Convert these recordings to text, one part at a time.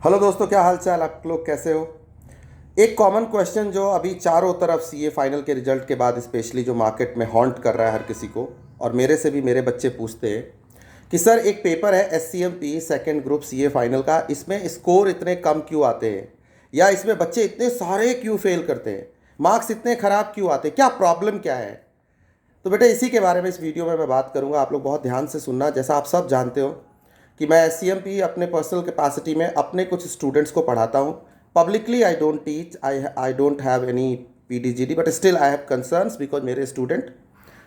Hello दोस्तों, क्या हाल चाल? आप लोग कैसे हो? एक कॉमन क्वेश्चन जो अभी चारों तरफ सीए फाइनल के रिजल्ट के बाद स्पेशली जो मार्केट में हॉन्ट कर रहा है हर किसी को, और मेरे से भी मेरे बच्चे पूछते हैं कि सर एक पेपर है एससीएमपी सेकंड ग्रुप सीए फाइनल का, इसमें स्कोर इतने कम क्यों आते हैं, या इसमें बच्चे इतने सारे क्यों फेल करते हैं, मार्क्स इतने ख़राब क्यों आते हैं, क्या प्रॉब्लम क्या है? तो बेटा इसी के बारे में इस वीडियो में मैं बात करूंगा। आप लोग बहुत ध्यान से सुनना। जैसा आप सब जानते हो कि मैं एससीएमपी अपने पर्सनल कैपेसिटी में अपने कुछ स्टूडेंट्स को पढ़ाता हूँ। Publicly I don't teach, I don't have any पीडीजीडी, but still I have concerns because मेरे स्टूडेंट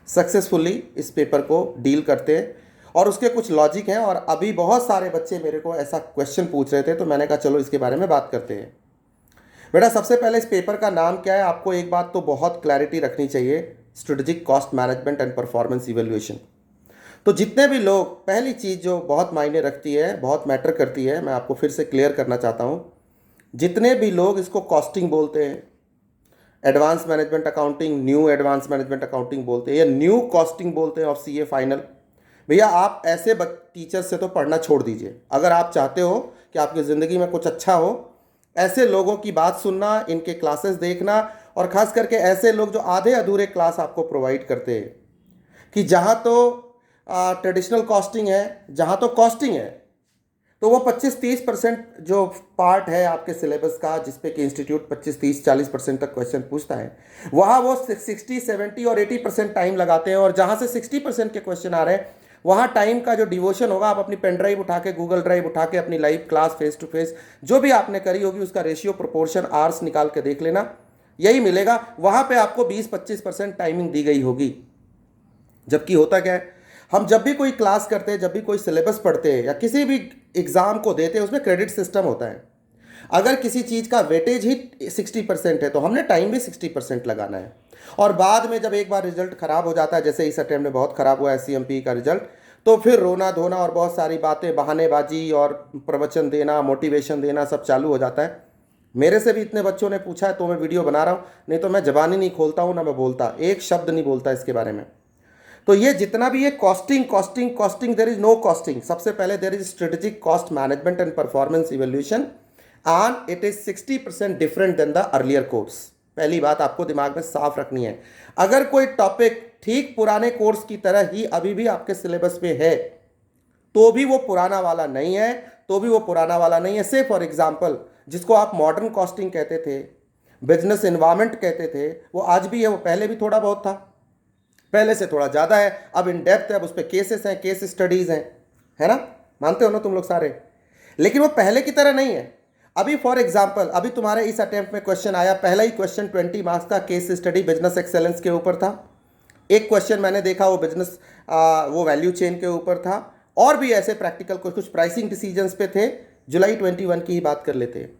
सक्सेसफुली इस पेपर को डील करते हैं और उसके कुछ लॉजिक हैं। और अभी बहुत सारे बच्चे मेरे को ऐसा क्वेश्चन पूछ रहे थे, तो मैंने कहा चलो इसके बारे में बात करते हैं। बेटा सबसे पहले इस पेपर का नाम क्या है, आपको एक बात तो बहुत क्लैरिटी रखनी चाहिए, strategic cost management and performance evaluation. तो जितने भी लोग, पहली चीज़ जो बहुत मायने रखती है, बहुत मैटर करती है, मैं आपको फिर से क्लियर करना चाहता हूँ, जितने भी लोग इसको कॉस्टिंग बोलते हैं, advance management accounting, new advance management accounting बोलते हैं, या न्यू कॉस्टिंग बोलते हैं ऑफ सीए फाइनल, भैया आप ऐसे टीचर से तो पढ़ना छोड़ दीजिए। अगर आप चाहते हो कि आपकी ज़िंदगी में कुछ अच्छा हो, ऐसे लोगों की बात सुनना, इनके क्लासेस देखना, और ख़ास करके ऐसे लोग जो आधे अधूरे क्लास आपको प्रोवाइड करते हैं कि जहाँ तो ट्रेडिशनल कॉस्टिंग है, जहाँ तो कॉस्टिंग है, तो वो 25-30% जो पार्ट है आपके सिलेबस का, जिसपे कि इंस्टीट्यूट 25-30-40% तक क्वेश्चन पूछता है, वहाँ वो 60-70 और 80% टाइम लगाते हैं। और जहाँ से 60% के क्वेश्चन आ रहे हैं, वहाँ टाइम का जो डिवोशन होगा, आप अपनी पेन ड्राइव उठा के, गूगल ड्राइव उठा के, अपनी live class face to face जो भी आपने करी होगी, उसका रेशियो प्रोपोर्शन आर्स निकाल के देख लेना, यही मिलेगा। वहाँ पे आपको 20-25% टाइमिंग दी गई होगी। जबकि होता क्या है, हम जब भी कोई क्लास करते हैं, जब भी कोई सिलेबस पढ़ते हैं, या किसी भी एग्ज़ाम को देते हैं, उसमें क्रेडिट सिस्टम होता है। अगर किसी चीज़ का वेटेज ही 60% है, तो हमने टाइम भी 60% लगाना है। और बाद में जब एक बार रिजल्ट ख़राब हो जाता है, जैसे इस अटेम्प्ट में बहुत ख़राब हुआ एससीएमपी का रिजल्ट, तो फिर रोना धोना और बहुत सारी बातें, बहानेबाजी और प्रवचन देना, मोटिवेशन देना, सब चालू हो जाता है। मेरे से भी इतने बच्चों ने पूछा है, तो मैं वीडियो बना रहा हूँ, नहीं तो मैं जबान ही नहीं खोलता हूँ, ना मैं बोलता, एक शब्द नहीं बोलता इसके बारे में। तो ये जितना भी ये costing costing costing, there is no costing. सबसे पहले there is strategic cost management and performance evaluation, and it is 60% different than the earlier course. पहली बात आपको दिमाग में साफ रखनी है। अगर कोई टॉपिक ठीक पुराने कोर्स की तरह ही अभी भी आपके सिलेबस में है, तो भी वो पुराना वाला नहीं है, तो भी वो पुराना वाला नहीं है। से फॉर एग्जाम्पल, जिसको आप मॉडर्न कॉस्टिंग कहते थे, बिजनेस इन्वायरमेंट कहते थे, वो आज भी है, वो पहले भी थोड़ा बहुत था, पहले से थोड़ा ज़्यादा है, अब इन डेप्थ है, अब उस पर केसेस हैं, केस स्टडीज़ हैं, है ना? मानते हो ना तुम लोग सारे? लेकिन वो पहले की तरह नहीं है। अभी फॉर एग्जांपल, अभी तुम्हारे इस अटेम्प्ट में क्वेश्चन आया, पहला ही क्वेश्चन 20 मार्क्स का केस स्टडी बिजनेस एक्सेलेंस के ऊपर था। एक क्वेश्चन मैंने देखा वो बिजनेस वो वैल्यू चेन के ऊपर था, और भी ऐसे प्रैक्टिकल कुछ प्राइसिंग डिसीजंस पे थे। जुलाई 21 की ही बात कर लेते हैं।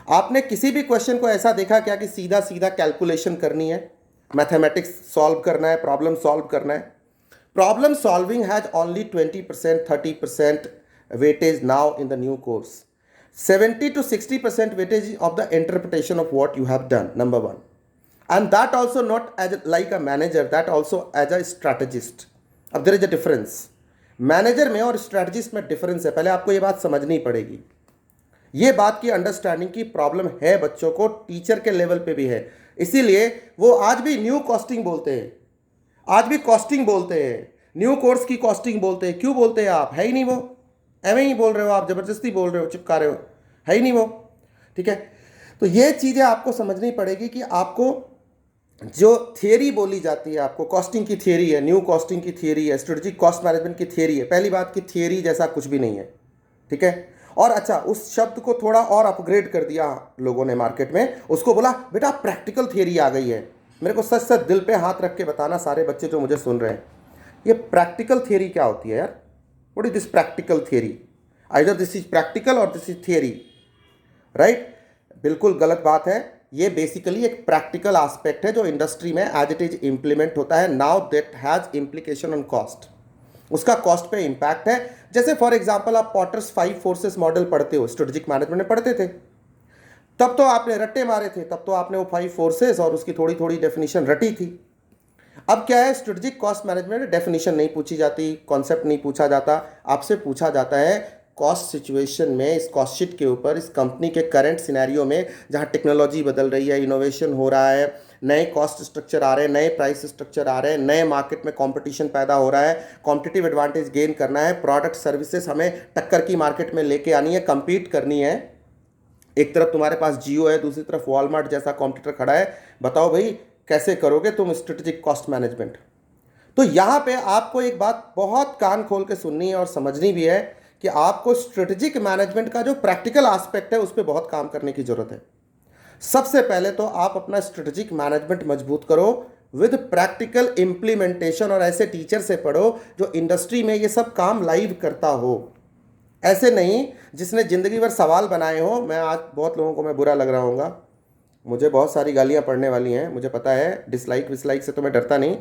आपने किसी भी क्वेश्चन को ऐसा देखा क्या कि सीधा सीधा कैलकुलेशन करनी है, मैथमेटिक्स सॉल्व करना है, प्रॉब्लम सॉल्व करना है? Problem solving has only 20%, 30% weightage now in the new course. 70-60% weightage of the interpretation of what you have done, number one, and that also not as like a manager, that also as a strategist. अब there is a difference, manager में और strategist में difference है, पहले आपको ये बात समझनी पड़ेगी। ये बात की अंडरस्टैंडिंग की प्रॉब्लम है बच्चों को, टीचर के लेवल पे भी है। इसीलिए वो आज भी न्यू कॉस्टिंग बोलते हैं, आज भी कॉस्टिंग बोलते हैं, न्यू कोर्स की कॉस्टिंग बोलते हैं। क्यों बोलते हैं? आप है ही नहीं वो, एवं ही बोल रहे हो, आप जबरदस्ती बोल रहे हो, चिपका रहे हो, है ही नहीं वो। ठीक है, तो ये चीज़ें आपको समझनी पड़ेगी कि आपको जो थियरी बोली जाती है, आपको कॉस्टिंग की थियरी है, न्यू कॉस्टिंग की थियरी है, स्ट्रेटेजिक कॉस्ट मैनेजमेंट की थियरी है। पहली बात की थियरी जैसा कुछ भी नहीं है, ठीक है। और अच्छा, उस शब्द को थोड़ा और अपग्रेड कर दिया लोगों ने मार्केट में, उसको बोला बेटा प्रैक्टिकल थियरी आ गई है। मेरे को सच सच दिल पे हाथ रख के बताना सारे बच्चे जो मुझे सुन रहे हैं, ये प्रैक्टिकल थियरी क्या होती है यार? What is this practical theory? Either this is practical और दिस इज थियरी, राइट? बिल्कुल गलत बात है। ये बेसिकली एक प्रैक्टिकल एस्पेक्ट है जो इंडस्ट्री में एज इट इज इंप्लीमेंट होता है। Now that has implication on cost, उसका कॉस्ट पे इंपैक्ट है। जैसे फॉर एग्जांपल आप पॉटर्स 5 फोर्सेस मॉडल पढ़ते हो, स्ट्रेटेजिक मैनेजमेंट में पढ़ते थे, तब तो आपने रट्टे मारे थे, तब तो आपने वो 5 फोर्सेस और उसकी थोड़ी थोड़ी डेफिनेशन रटी थी। अब क्या है, स्ट्रेटेजिक कॉस्ट मैनेजमेंट में डेफिनेशन नहीं पूछी जाती, कॉन्सेप्ट नहीं पूछा जाता, आपसे पूछा जाता है कॉस्ट सिचुएशन में, इस कॉस्ट शीट के ऊपर, इस कंपनी के करंट सिनेरियो में जहाँ टेक्नोलॉजी बदल रही है, इनोवेशन हो रहा है, नए कॉस्ट स्ट्रक्चर आ रहे हैं, नए प्राइस स्ट्रक्चर आ रहे हैं, नए मार्केट में कंपटीशन पैदा हो रहा है, कॉम्पिटिटिव एडवांटेज गेन करना है, प्रोडक्ट सर्विसेज हमें टक्कर की मार्केट में लेके आनी है, compete करनी है। एक तरफ तुम्हारे पास जियो है, दूसरी तरफ वॉलमार्ट जैसा कॉम्पिटिटर खड़ा है। बताओ भाई कैसे करोगे तुम स्ट्रेटेजिक कॉस्ट मैनेजमेंट? तो यहाँ पे आपको एक बात बहुत कान खोल के सुननी है और समझनी भी है कि आपको स्ट्रेटेजिक मैनेजमेंट का जो प्रैक्टिकल एस्पेक्ट है उस पर बहुत काम करने की जरूरत है। सबसे पहले तो आप अपना स्ट्रेटेजिक मैनेजमेंट मजबूत करो विद प्रैक्टिकल इंप्लीमेंटेशन, और ऐसे टीचर से पढ़ो जो इंडस्ट्री में ये सब काम लाइव करता हो। ऐसे नहीं जिसने ज़िंदगी भर सवाल बनाए हो। मैं आज बहुत लोगों को मैं बुरा लग रहा हूँगा, मुझे बहुत सारी गालियाँ पड़ने वाली हैं, मुझे पता है, डिसलाइक विसलाइक से तो मैं डरता नहीं।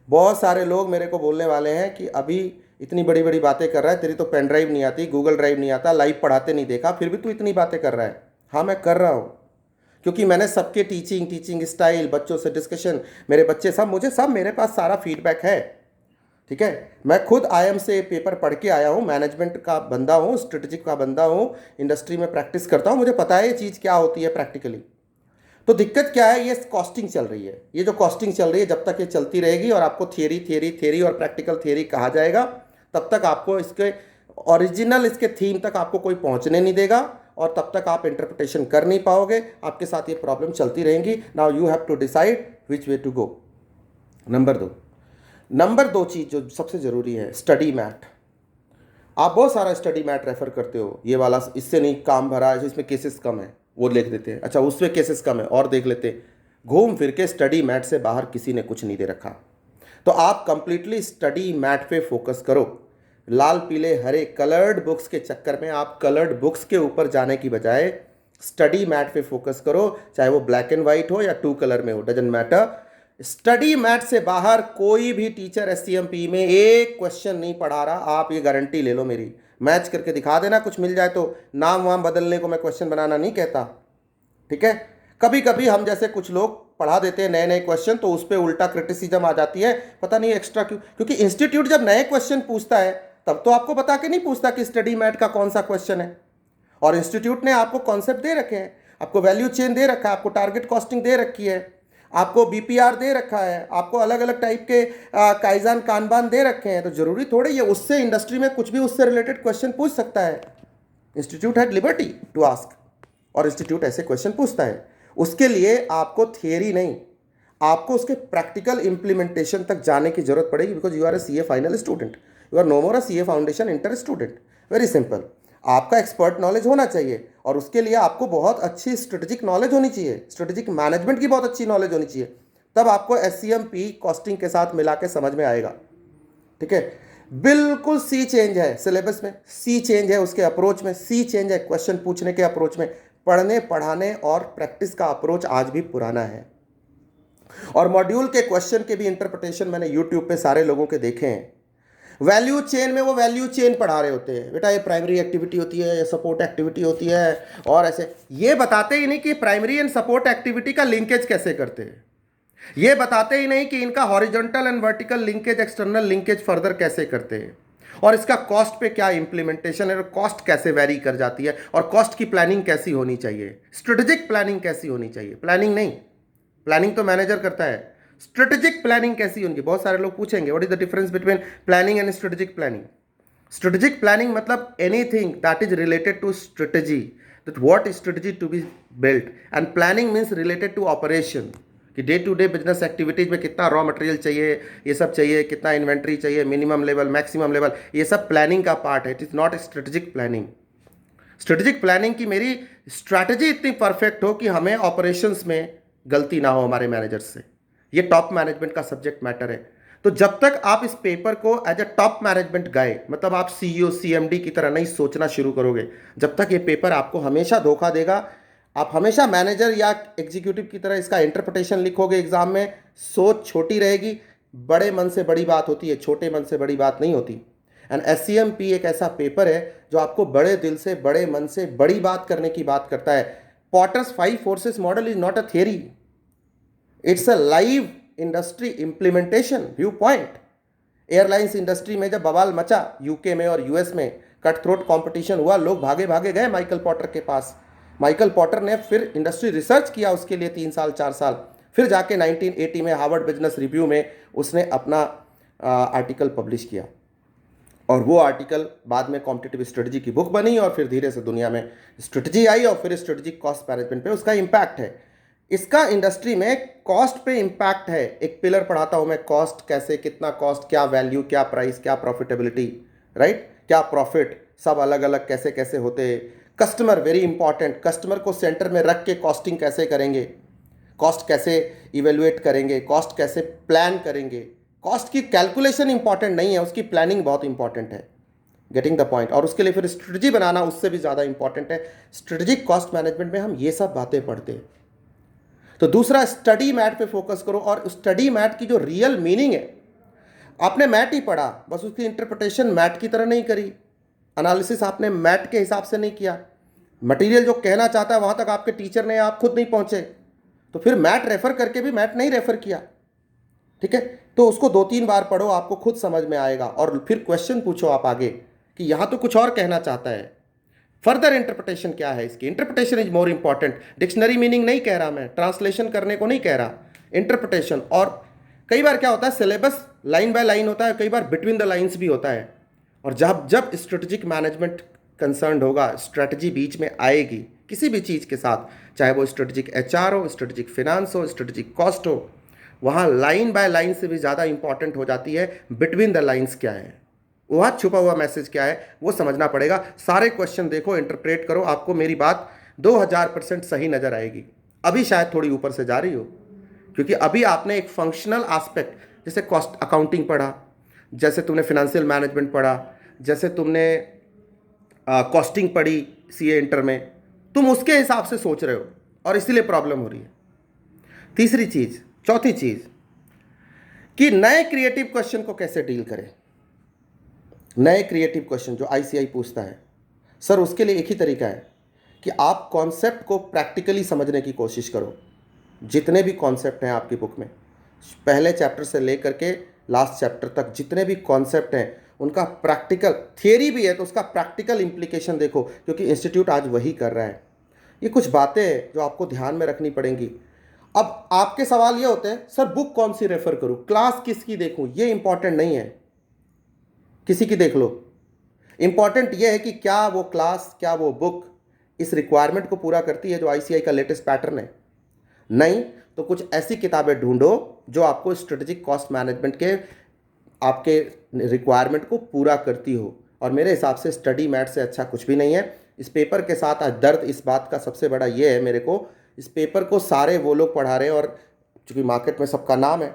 बहुत सारे लोग मेरे को बोलने वाले हैं कि अभी इतनी बड़ी बड़ी बातें कर रहा है, तेरी तो पेन ड्राइव नहीं आती, गूगल ड्राइव नहीं आता, लाइव पढ़ाते नहीं देखा, फिर भी तू इतनी बातें कर रहा है। हाँ, मैं कर रहा हूँ, क्योंकि मैंने सबके टीचिंग स्टाइल, बच्चों से डिस्कशन, मेरे बच्चे सब, मुझे सब, मेरे पास सारा फीडबैक है। ठीक है, मैं खुद IIM से पेपर पढ़ के आया हूँ, मैनेजमेंट का बंदा हूँ, स्ट्रेटेजिक का बंदा हूँ, इंडस्ट्री में प्रैक्टिस करता हूँ, मुझे पता है ये चीज़ क्या होती है प्रैक्टिकली। तो दिक्कत क्या है, ये कॉस्टिंग चल रही है। ये जो कॉस्टिंग चल रही है, जब तक ये चलती रहेगी और आपको थियरी और प्रैक्टिकल थियरी कहा जाएगा, तब तक आपको इसके ओरिजिनल, इसके थीम तक आपको कोई पहुंचने नहीं देगा, और तब तक आप इंटरप्रिटेशन कर नहीं पाओगे। आपके साथ ये प्रॉब्लम चलती रहेंगी। Now you have to decide which way to go. Number दो चीज़ जो सबसे ज़रूरी है, स्टडी मैट। आप बहुत सारा स्टडी मैट रेफर करते हो, ये वाला इससे नहीं काम भरा है, इसमें केसेस कम है, वो लिख देते हैं, अच्छा उसमें केसेस कम है और देख लेते हैं। घूम फिर के स्टडी मैट से बाहर किसी ने कुछ नहीं दे रखा। तो आप कंप्लीटली स्टडी मैट पे फोकस करो। लाल पीले हरे कलर्ड बुक्स के चक्कर में आप कलर्ड बुक्स के ऊपर जाने की बजाय स्टडी मैट पे फोकस करो, चाहे वो ब्लैक एंड वाइट हो या 2 कलर में हो, डजंट मैटर। स्टडी मैट से बाहर कोई भी टीचर SCMP में एक क्वेश्चन नहीं पढ़ा रहा, आप ये गारंटी ले लो मेरी। मैच करके दिखा देना, कुछ मिल जाए तो। नाम वाम बदलने को मैं क्वेश्चन बनाना नहीं कहता, ठीक है। कभी कभी हम जैसे कुछ लोग पढ़ा देते हैं नए नए क्वेश्चन, तो उस पर उल्टा क्रिटिसिज्म आ जाती है, पता नहीं एक्स्ट्रा क्यों। क्योंकि इंस्टीट्यूट जब नए क्वेश्चन पूछता है तब तो आपको बता के नहीं पूछता कि स्टडी मैट का कौन सा क्वेश्चन है। और इंस्टीट्यूट ने आपको कॉन्सेप्ट दे रखे हैं, आपको वैल्यू चेन दे रखा है, आपको टारगेट कॉस्टिंग दे रखी है, आपको BPR दे रखा है, आपको अलग अलग टाइप के काइजान कानबान दे रखे हैं। तो जरूरी थोड़े ये उससे इंडस्ट्री में कुछ भी उससे रिलेटेड क्वेश्चन पूछ सकता है। Institute had liberty to ask, और इंस्टीट्यूट ऐसे क्वेश्चन पूछता है। उसके लिए आपको थियरी नहीं, आपको उसके प्रैक्टिकल इंप्लीमेंटेशन तक जाने की जरूरत पड़ेगी, because you are a CA final student, you are no more a CA foundation inter student. Very simple, आपका एक्सपर्ट नॉलेज होना चाहिए, और उसके लिए आपको बहुत अच्छी स्ट्रेटेजिक नॉलेज होनी चाहिए, स्ट्रेटेजिक मैनेजमेंट की बहुत अच्छी नॉलेज होनी चाहिए। तब आपको SCMP कॉस्टिंग के साथ मिला के समझ में आएगा, ठीक है। बिल्कुल सी चेंज है सिलेबस में, सी चेंज है उसके अप्रोच में, सी चेंज है क्वेश्चन पूछने के अप्रोच में। पढ़ने पढ़ाने और प्रैक्टिस का अप्रोच आज भी पुराना है। और मॉड्यूल के क्वेश्चन के भी इंटरप्रिटेशन मैंने यूट्यूब पे सारे लोगों के देखे हैं। वैल्यू चेन में वो वैल्यू चेन पढ़ा रहे होते हैं, बेटा ये प्राइमरी एक्टिविटी होती है, ये सपोर्ट एक्टिविटी होती है, और ऐसे ये बताते ही नहीं कि प्राइमरी एंड सपोर्ट एक्टिविटी का लिंकेज कैसे करते हैं। ये बताते ही नहीं कि इनका horizontal and vertical linkage, external linkage further कैसे करते हैं, और इसका कॉस्ट पे क्या इंप्लीमेंटेशन है, और कॉस्ट कैसे वेरी कर जाती है, और कॉस्ट की प्लानिंग कैसी होनी चाहिए, स्ट्रेटेजिक प्लानिंग कैसी होनी चाहिए। प्लानिंग नहीं, प्लानिंग तो मैनेजर करता है, स्ट्रेटेजिक प्लानिंग कैसी होगी। बहुत सारे लोग पूछेंगे what is the difference between planning and strategic planning. Strategic planning मतलब anything that is related to strategy, that what strategy to be built, and planning means related to operation, कि day to day business activities में कितना raw material चाहिए, ये सब चाहिए, कितना inventory चाहिए, मिनिमम लेवल, मैक्सिमम लेवल, ये सब प्लानिंग का पार्ट है। It is not strategic planning. Strategic planning की मेरी स्ट्रैटेजी इतनी परफेक्ट हो कि हमें ऑपरेशंस में गलती ना हो हमारे मैनेजर से। ये टॉप मैनेजमेंट का सब्जेक्ट मैटर है। तो जब तक आप इस पेपर को एज अ टॉप मैनेजमेंट गए, मतलब आप CEO CMD की तरह नहीं सोचना शुरू करोगे, जब तक ये पेपर आपको हमेशा धोखा देगा। आप हमेशा मैनेजर या एग्जीक्यूटिव की तरह इसका इंटरप्रिटेशन लिखोगे एग्जाम में, सोच छोटी रहेगी। बड़े मन से बड़ी बात होती है, छोटे मन से बड़ी बात नहीं होती। एंड SCMP एक ऐसा पेपर है जो आपको बड़े दिल से, बड़े मन से बड़ी बात करने की बात करता है। Porter's 5 forces model is not a theory, it's a live industry implementation view point. Airlines industry में जब बवाल मचा UK में और US में, कट थ्रोट कॉम्पिटिशन हुआ, लोग भागे भागे गए माइकल पॉटर के पास। माइकल पॉटर ने फिर इंडस्ट्री रिसर्च किया उसके लिए 3 साल 4 साल, फिर जाके 1980 में हार्वर्ड बिजनेस रिव्यू में उसने अपना आर्टिकल पब्लिश किया, और वो आर्टिकल बाद में कॉम्पिटिटिव स्ट्रेटजी की बुक बनी, और फिर धीरे से दुनिया में स्ट्रेटजी आई, और फिर स्ट्रेटजिक कॉस्ट मैनेजमेंट पे उसका इम्पैक्ट है। इसका इंडस्ट्री में कॉस्ट पे इम्पैक्ट है। एक पिलर पढ़ाता हूँ मैं, कॉस्ट कैसे, कितना कॉस्ट, क्या वैल्यू, क्या प्राइस, क्या प्रॉफिटेबिलिटी, राइट, क्या प्रॉफिट, सब अलग अलग कैसे कैसे होते हैं। कस्टमर वेरी इंपॉर्टेंट, कस्टमर को सेंटर में रख के कॉस्टिंग कैसे करेंगे, कॉस्ट कैसे इवेल्युएट करेंगे, कॉस्ट कैसे प्लान करेंगे। कॉस्ट की कैलकुलेशन इंपॉर्टेंट नहीं है, उसकी प्लानिंग बहुत इंपॉर्टेंट है। Getting the point. और उसके लिए फिर स्ट्रेटजी बनाना उससे भी ज़्यादा इंपॉर्टेंट है। स्ट्रेटजिक कॉस्ट मैनेजमेंट में हम ये सब बातें पढ़ते हैं। तो दूसरा, स्टडी मैट पे फोकस करो, और स्टडी मैट की जो रियल मीनिंग है, आपने मैट ही पढ़ा, बस उसकी इंटरप्रिटेशन मैट की तरह नहीं करी, एनालिसिस आपने मैट के हिसाब से नहीं किया, मटेरियल जो कहना चाहता है वहाँ तक आपके टीचर ने, आप खुद नहीं पहुँचे, तो फिर मैट रेफर करके भी मैट नहीं रेफर किया, ठीक है। तो उसको 2-3 बार पढ़ो, आपको खुद समझ में आएगा, और फिर क्वेश्चन पूछो आप आगे कि यहाँ तो कुछ और कहना चाहता है, फर्दर इंटरप्रिटेशन क्या है इसकी। Interpretation is more important. Dictionary meaning नहीं कह रहा मैं, ट्रांसलेशन करने को नहीं कह रहा, इंटरप्रिटेशन। और कई बार क्या होता है, सिलेबस लाइन बाय लाइन होता है, कई बार बिटवीन द लाइन्स भी होता है, और जब जब स्ट्रेटेजिक मैनेजमेंट कंसर्न होगा, स्ट्रेटजी बीच में आएगी किसी भी चीज़ के साथ, चाहे वो स्ट्रेटेजिक एचआर हो, स्ट्रेटेजिक फिनांस हो, स्ट्रेटेजिक कॉस्ट हो, वहाँ लाइन बाय लाइन से भी ज़्यादा इंपॉर्टेंट हो जाती है बिटवीन द लाइन्स क्या है, वहाँ छुपा हुआ मैसेज क्या है, वो समझना पड़ेगा। सारे क्वेश्चन देखो, इंटरप्रेट करो, आपको मेरी बात 2000% सही नज़र आएगी। अभी शायद थोड़ी ऊपर से जा रही हो, क्योंकि अभी आपने एक फंक्शनल एस्पेक्ट, जैसे कॉस्ट अकाउंटिंग पढ़ा, जैसे तुमने फिनेंशियल मैनेजमेंट पढ़ा, जैसे तुमने कॉस्टिंग पढ़ी सीए इंटर में, तुम उसके हिसाब से सोच रहे हो, और इसीलिए प्रॉब्लम हो रही है। तीसरी चीज़, चौथी चीज़, कि नए क्रिएटिव क्वेश्चन को कैसे डील करें। नए क्रिएटिव क्वेश्चन जो आईसीआई पूछता है, सर उसके लिए एक ही तरीका है कि आप कॉन्सेप्ट को प्रैक्टिकली समझने की कोशिश करो। जितने भी कॉन्सेप्ट हैं आपकी बुक में, पहले चैप्टर से लेकर के लास्ट चैप्टर तक जितने भी कॉन्सेप्ट हैं, उनका प्रैक्टिकल, थियरी भी है तो उसका प्रैक्टिकल इम्प्लीकेशन देखो, क्योंकि इंस्टीट्यूट आज वही कर रहा है। ये कुछ बातें हैं जो आपको ध्यान में रखनी पड़ेंगी। अब आपके सवाल ये होते हैं, सर बुक कौन सी रेफर करूं, क्लास किसकी देखूं, ये इंपॉर्टेंट नहीं है, किसी की देख लो। इंपॉर्टेंट ये है कि क्या वो क्लास, क्या वो बुक इस रिक्वायरमेंट को पूरा करती है जो आईसीआई का लेटेस्ट पैटर्न है। नहीं तो कुछ ऐसी किताबें ढूंढो जो आपको स्ट्रेटेजिक कॉस्ट मैनेजमेंट के आपके रिक्वायरमेंट को पूरा करती हो। और मेरे हिसाब से स्टडी मैट से अच्छा कुछ भी नहीं है। इस पेपर के साथ आज दर्द इस बात का सबसे बड़ा ये है मेरे को, इस पेपर को सारे वो लोग पढ़ा रहे हैं, और चूँकि मार्केट में सबका नाम है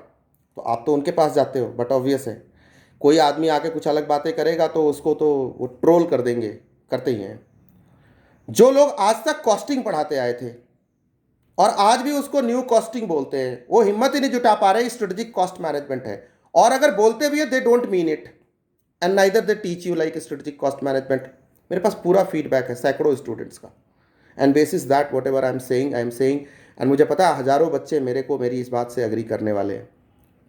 तो आप तो उनके पास जाते हो, बट ऑब्वियस है कोई आदमी आके कुछ अलग बातें करेगा तो उसको तो वो ट्रोल कर देंगे, करते ही हैं। जो लोग आज तक कॉस्टिंग पढ़ाते आए थे और आज भी उसको न्यू कॉस्टिंग बोलते हैं, वो हिम्मत ही नहीं जुटा पा रहे स्ट्रेटेजिक कॉस्ट मैनेजमेंट है, और अगर बोलते भी है they don't mean it, and neither they teach you like strategic cost management. मेरे पास पूरा फीडबैक है सैकड़ों स्टूडेंट्स का, and bases that what ever I am saying, and मुझे पता है हज़ारों बच्चे मेरे को मेरी इस बात से अग्री करने वाले हैं।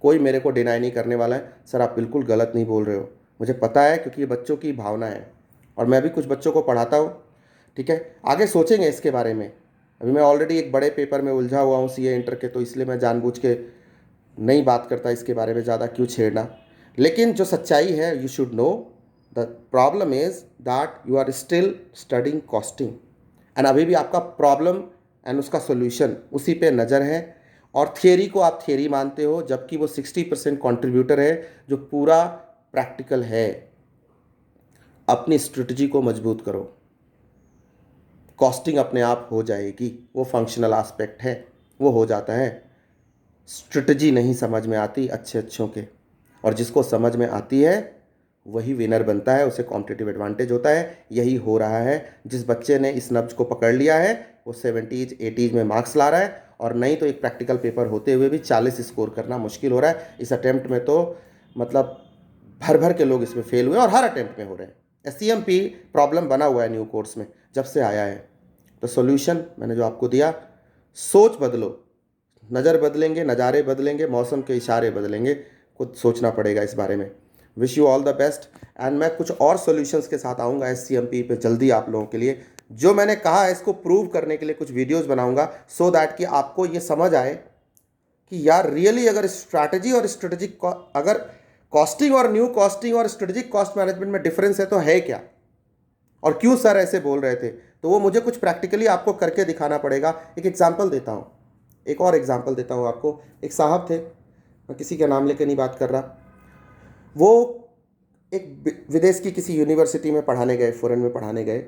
कोई मेरे को डिनाई नहीं करने वाला है, सर आप बिल्कुल गलत नहीं बोल रहे हो, मुझे पता है, क्योंकि ये बच्चों की भावना है, और मैं भी कुछ बच्चों को पढ़ाता हूँ, ठीक है। आगे सोचेंगे इसके बारे में। अभी मैं ऑलरेडी एक बड़े पेपर में उलझा हुआ हूँ सीए इंटर के, तो इसलिए मैं जानबूझ के नहीं बात करता इसके बारे में, ज़्यादा क्यों छेड़ना। लेकिन जो सच्चाई है, you should know the problem is that you are still studying costing, and अभी भी आपका प्रॉब्लम एंड उसका सोल्यूशन उसी पे नज़र है, और थियरी को आप थियरी मानते हो, जबकि वो 60% कंट्रीब्यूटर है जो पूरा प्रैक्टिकल है। अपनी स्ट्रेटजी को मजबूत करो, कॉस्टिंग अपने आप हो जाएगी, वो फंक्शनल एस्पेक्ट है, वो हो जाता है। स्ट्रेटजी नहीं समझ में आती अच्छों के, और जिसको समझ में आती है वही विनर बनता है, उसे कॉम्पिटिटिव एडवांटेज होता है। यही हो रहा है। जिस बच्चे ने इस नब्ज को पकड़ लिया है वो 70s 80s में मार्क्स ला रहा है, और नहीं तो एक प्रैक्टिकल पेपर होते हुए भी 40 स्कोर करना मुश्किल हो रहा है। इस अटेम्प्ट में तो मतलब भर भर के लोग इसमें फेल हुए, और हर अटेम्प्ट में हो रहे हैं। एससीएमपी प्रॉब्लम बना हुआ है न्यू कोर्स में जब से आया है। तो सॉल्यूशन मैंने जो आपको दिया, सोच बदलो, नज़र बदलेंगे, नज़ारे बदलेंगे, मौसम के इशारे बदलेंगे, खुद सोचना पड़ेगा इस बारे में। Wish you all the best. And मैं कुछ और सॉल्यूशंस के साथ आऊँगा SCMP पे जल्दी आप लोगों के लिए। जो मैंने कहा है इसको प्रूव करने के लिए कुछ वीडियोज़ बनाऊँगा, सो दैट कि आपको ये समझ आए कि यार रियली अगर स्ट्रैटेजी और स्ट्रेटेजिक, अगर कॉस्टिंग और न्यू कॉस्टिंग और स्ट्रेटेजिक कॉस्ट मैनेजमेंट में डिफरेंस है तो है क्या, और क्यों सर ऐसे बोल रहे थे। तो वो मुझे कुछ प्रैक्टिकली आपको करके दिखाना पड़ेगा। एक एग्जांपल देता हूँ, एक और एग्जांपल देता हूँ आपको। एक साहब थे, मैं किसी का नाम लेके नहीं बात कर रहा, वो एक विदेश की किसी यूनिवर्सिटी में पढ़ाने गए, फॉरेन में पढ़ाने गए।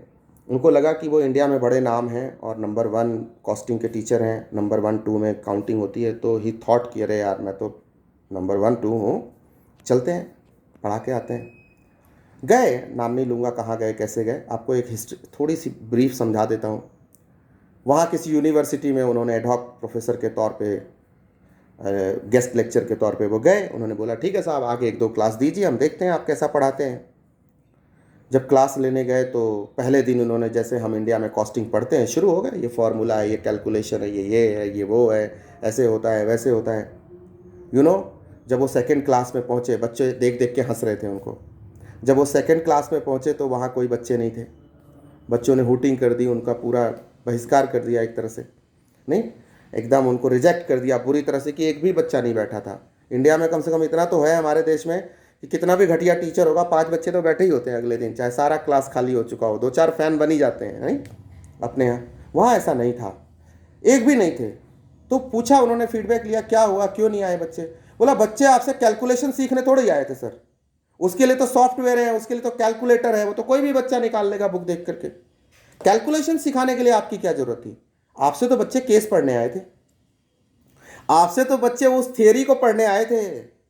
उनको लगा कि वो इंडिया में बड़े नाम हैं और नंबर 1 कॉस्टिंग के टीचर हैं, नंबर 1 2 में काउंटिंग होती है। तो ही थॉट कि अरे यार मैं तो नंबर 1 2 हूँ, चलते हैं पढ़ा के आते हैं। गए, नाम नहीं लूँगा कहाँ गए कैसे गए, आपको एक हिस्ट्री थोड़ी सी ब्रीफ समझा देता हूँ। वहाँ किसी यूनिवर्सिटी में उन्होंने एडहॉक प्रोफेसर के तौर पे, गेस्ट लेक्चर के तौर पे वो गए। उन्होंने बोला ठीक है साहब, आगे 1-2 क्लास दीजिए, हम देखते हैं आप कैसा पढ़ाते हैं। जब क्लास लेने गए तो पहले दिन उन्होंने, जैसे हम इंडिया में कॉस्टिंग पढ़ते हैं, शुरू हो गए, ये फार्मूला है, ये कैलकुलेशन है, ये है, ये वो है, ऐसे होता है, वैसे होता है। जब वो सेकेंड क्लास में पहुँचे, बच्चे देख देख के हंस रहे थे उनको। जब वो सेकेंड क्लास में पहुँचे तो वहाँ कोई बच्चे नहीं थे। बच्चों ने हुटिंग कर दी, उनका पूरा बहिष्कार कर दिया एक तरह से, नहीं एकदम उनको रिजेक्ट कर दिया बुरी तरह से, कि एक भी बच्चा नहीं बैठा था। इंडिया में कम से कम इतना तो है हमारे देश में कि कितना भी घटिया टीचर होगा, 5 बच्चे तो बैठे ही होते हैं अगले दिन, चाहे सारा क्लास खाली हो चुका हो, 2-4 फैन बन ही जाते हैं, नहीं अपने यहाँ। वहाँ ऐसा नहीं था, एक भी नहीं थे। तो पूछा, उन्होंने फीडबैक लिया, क्या हुआ, क्यों नहीं आए बच्चे। बोला बच्चे आपसे कैलकुलेशन सीखने थोड़े ही आए थे सर, उसके लिए तो सॉफ्टवेयर है, उसके लिए तो कैलकुलेटर है, वो तो कोई भी बच्चा निकाल लेगा बुक देख करके। कैलकुलेशन सिखाने के लिए आपकी क्या जरूरत थी? आपसे तो बच्चे केस पढ़ने आए थे, आपसे तो बच्चे उस थियरी को पढ़ने आए थे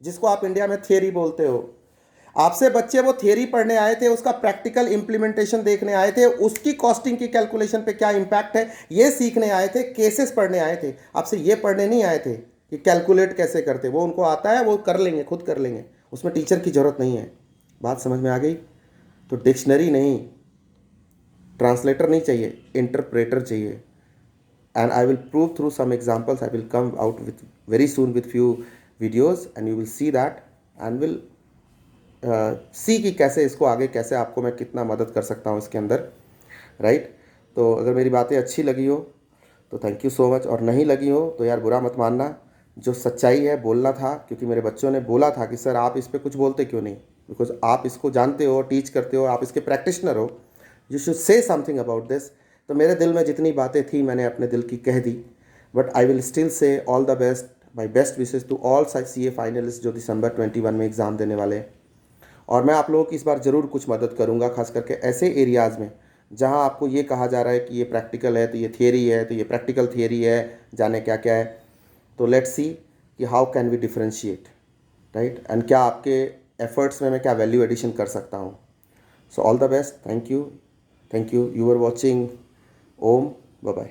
जिसको आप इंडिया में थियरी बोलते हो। आपसे बच्चे वो थियरी पढ़ने आए थे, उसका प्रैक्टिकल इंप्लीमेंटेशन देखने आए थे, उसकी कॉस्टिंग की कैलकुलेशन पे क्या इंपैक्ट है ये सीखने आए थे, केसेस पढ़ने आए थे। आपसे ये पढ़ने नहीं आए थे कि कैलकुलेट कैसे करते। वो उनको आता है, वो कर लेंगे, खुद कर लेंगे, उसमें टीचर की ज़रूरत नहीं है। बात समझ में आ गई? तो डिक्शनरी नहीं, ट्रांसलेटर नहीं चाहिए, इंटरप्रेटर चाहिए। And I will prove through some examples. I will come out with very soon with few videos and you will see that and will see कि कैसे इसको आगे, कैसे आपको मैं कितना मदद कर सकता हूँ इसके अंदर, राइट। तो अगर मेरी बातें अच्छी लगी हो तो थैंक यू सो मच, और नहीं लगी हो तो यार बुरा मत मानना। जो सच्चाई है बोलना था, क्योंकि मेरे बच्चों ने बोला था कि सर आप इस पर कुछ बोलते क्यों नहीं, बिकॉज आप इसको जानते हो, टीच करते हो, आप इसके प्रैक्टिशनर हो, you should say something about this. तो मेरे दिल में जितनी बातें थी मैंने अपने दिल की कह दी। But I will still say all the best, my best wishes to all CA finalist जो दिसंबर 21 में एग्ज़ाम देने वाले हैं। और मैं आप लोगों की इस बार ज़रूर कुछ मदद करूंगा, खास करके ऐसे एरियाज़ में जहां आपको ये कहा जा रहा है कि ये प्रैक्टिकल है, तो ये थियरी है, तो ये प्रैक्टिकल थियरी है, जाने क्या क्या है। तो लेट्स सी कि how can we differentiate, right, and क्या आपके एफर्ट्स में मैं क्या वैल्यू एडिशन कर सकता हूँ। So all the best, thank you, you are watching Om, bye bye.